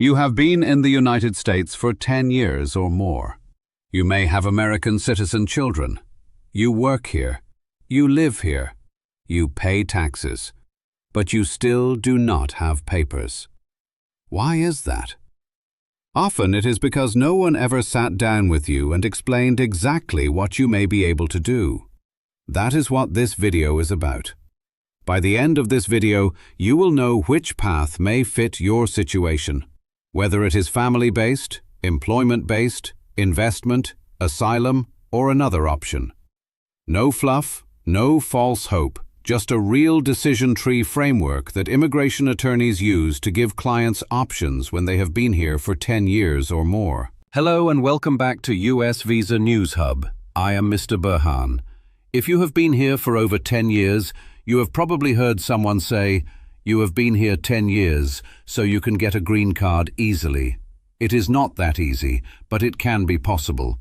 You have been in the United States for 10 years or more. You may have American citizen children. You work here. You live here. You pay taxes. But you still do not have papers. Why is that? Often it is because no one ever sat down with you and explained exactly what you may be able to do. That is what this video is about. By the end of this video, you will know which path may fit your situation, whether it is family-based, employment-based, investment, asylum, or another option. No fluff, no false hope, just a real decision tree framework that immigration attorneys use to give clients options when they have been here for 10 years or more. Hello and welcome back to US Visa News Hub. I am Mr. Burhan. If you have been here for over 10 years, you have probably heard someone say, "You have been here 10 years, so you can get a green card easily." It is not that easy, but it can be possible.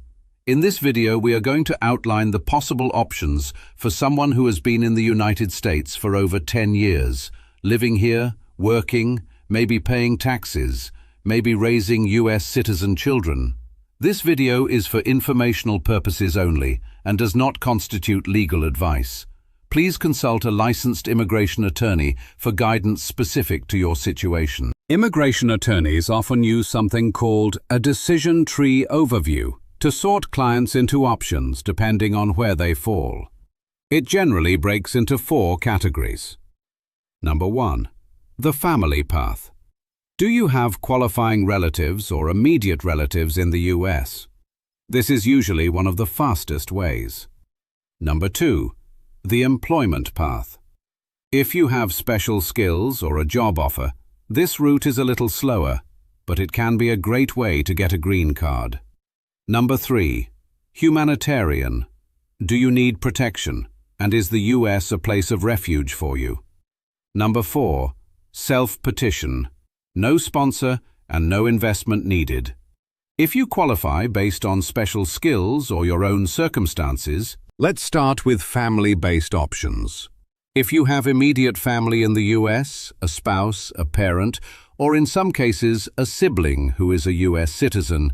In this video, we are going to outline the possible options for someone who has been in the United States for over 10 years, living here, working, maybe paying taxes, maybe raising US citizen children. This video is for informational purposes only and does not constitute legal advice. Please consult a licensed immigration attorney for guidance specific to your situation. Immigration attorneys often use something called a decision tree overview to sort clients into options depending on where they fall. It generally breaks into 4 categories. Number 1. The family path. Do you have qualifying relatives or immediate relatives in the US? This is usually one of the fastest ways. Number 2. The employment path. If you have special skills or a job offer, this route is a little slower, but it can be a great way to get a green card. Number 3. Humanitarian. Do you need protection, and is the US a place of refuge for you? Number 4. Self-petition. No sponsor and no investment needed. If you qualify based on special skills or your own circumstances, let's start with family-based options. If you have immediate family in the US, a spouse, a parent, or in some cases a sibling who is a US citizen,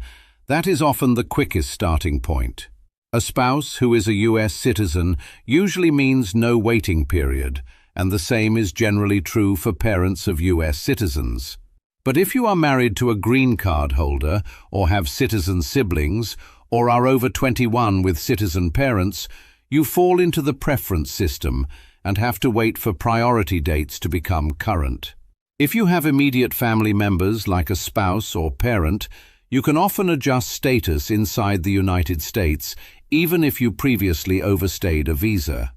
that is often the quickest starting point. A spouse who is a US citizen usually means no waiting period, and the same is generally true for parents of US citizens. But if you are married to a green card holder, or have citizen siblings, or are over 21 with citizen parents, you fall into the preference system and have to wait for priority dates to become current. If you have immediate family members like a spouse or parent, you can often adjust status inside the United States, even if you previously overstayed a visa.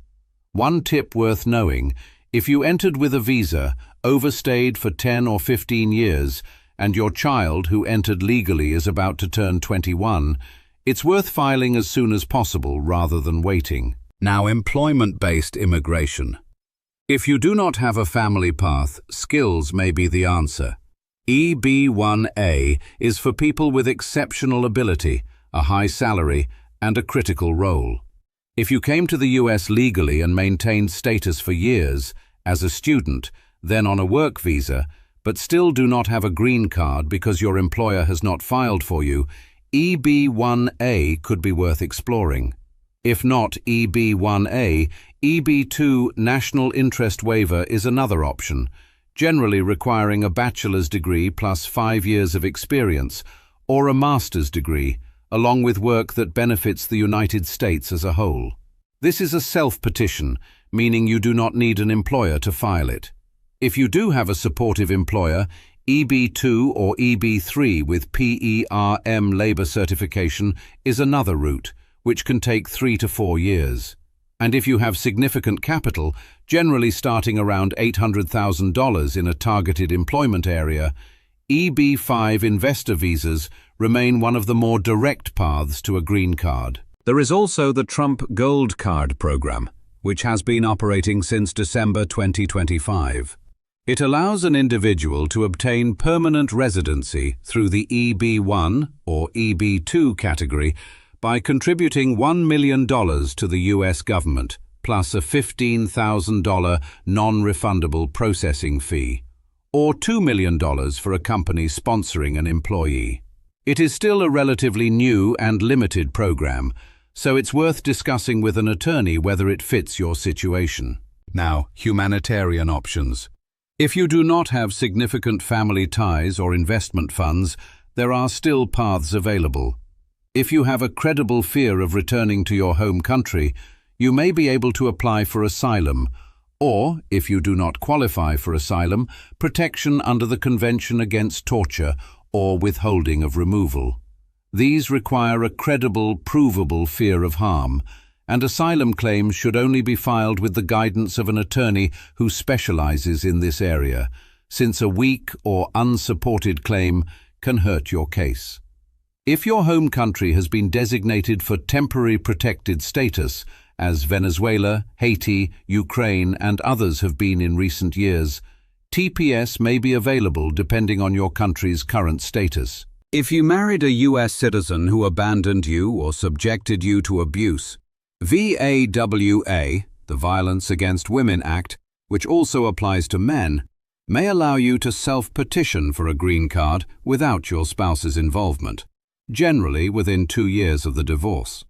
One tip worth knowing: if you entered with a visa, overstayed for 10 or 15 years, and your child who entered legally is about to turn 21, it's worth filing as soon as possible rather than waiting. Now, employment-based immigration. If you do not have a family path, skills may be the answer. EB1 is for people with exceptional ability, a high salary, and a critical role. If you came to the US legally and maintained status for years, as a student, then on a work visa, but still do not have a green card because your employer has not filed for you, EB1 could be worth exploring. If not EB1, EB2 National Interest Waiver is another option, generally requiring a bachelor's degree plus 5 years of experience, or a master's degree, along with work that benefits the United States as a whole. This is a self-petition, meaning you do not need an employer to file it. If you do have a supportive employer, EB2 or EB3 with PERM labor certification is another route, which can take 3 to 4 years. And if you have significant capital, generally starting around $800,000 in a targeted employment area, EB5 investor visas remain one of the more direct paths to a green card. There is also the Trump Gold Card program, which has been operating since December 2025. It allows an individual to obtain permanent residency through the EB1 or EB2 category by contributing $1 million to the US government, plus a $15,000 non-refundable processing fee, or $2 million for a company sponsoring an employee. It is still a relatively new and limited program, so it's worth discussing with an attorney whether it fits your situation. Now, humanitarian options. If you do not have significant family ties or investment funds, there are still paths available. If you have a credible fear of returning to your home country, you may be able to apply for asylum, or, if you do not qualify for asylum, protection under the Convention Against Torture or withholding of removal. These require a credible, provable fear of harm, and asylum claims should only be filed with the guidance of an attorney who specializes in this area, since a weak or unsupported claim can hurt your case. If your home country has been designated for temporary protected status, as Venezuela, Haiti, Ukraine, and others have been in recent years, TPS may be available depending on your country's current status. If you married a U.S. citizen who abandoned you or subjected you to abuse, VAWA, the Violence Against Women Act, which also applies to men, may allow you to self-petition for a green card without your spouse's involvement, generally within 2 years of the divorce.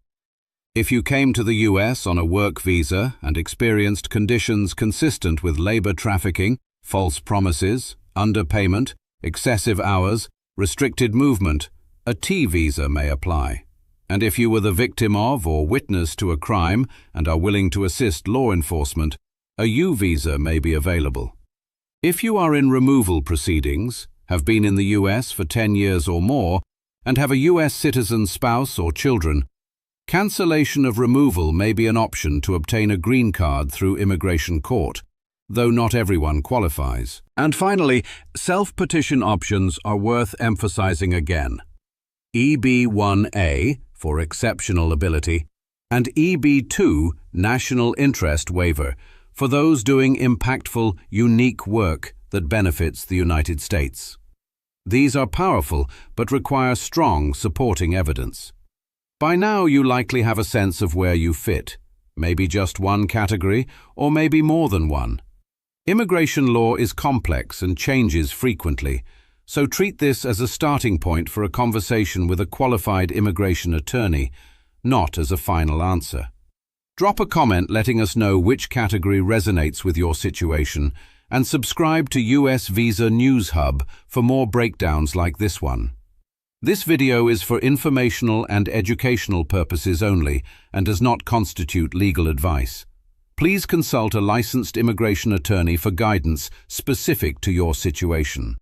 If you came to the U.S. on a work visa and experienced conditions consistent with labor trafficking, false promises, underpayment, excessive hours, restricted movement, a T visa may apply. And if you were the victim of or witness to a crime and are willing to assist law enforcement, a U visa may be available. If you are in removal proceedings, have been in the U.S. for 10 years or more, and have a U.S. citizen spouse or children, cancellation of removal may be an option to obtain a green card through immigration court, though not everyone qualifies. And finally, self-petition options are worth emphasizing again. EB1 for exceptional ability, and EB2 National Interest Waiver for those doing impactful, unique work that benefits the United States. These are powerful but require strong supporting evidence. By now you likely have a sense of where you fit, maybe just one category or maybe more than one. Immigration law is complex and changes frequently, so treat this as a starting point for a conversation with a qualified immigration attorney, not as a final answer. Drop a comment letting us know which category resonates with your situation, and subscribe to US Visa News Hub for more breakdowns like this one. This video is for informational and educational purposes only and does not constitute legal advice. Please consult a licensed immigration attorney for guidance specific to your situation.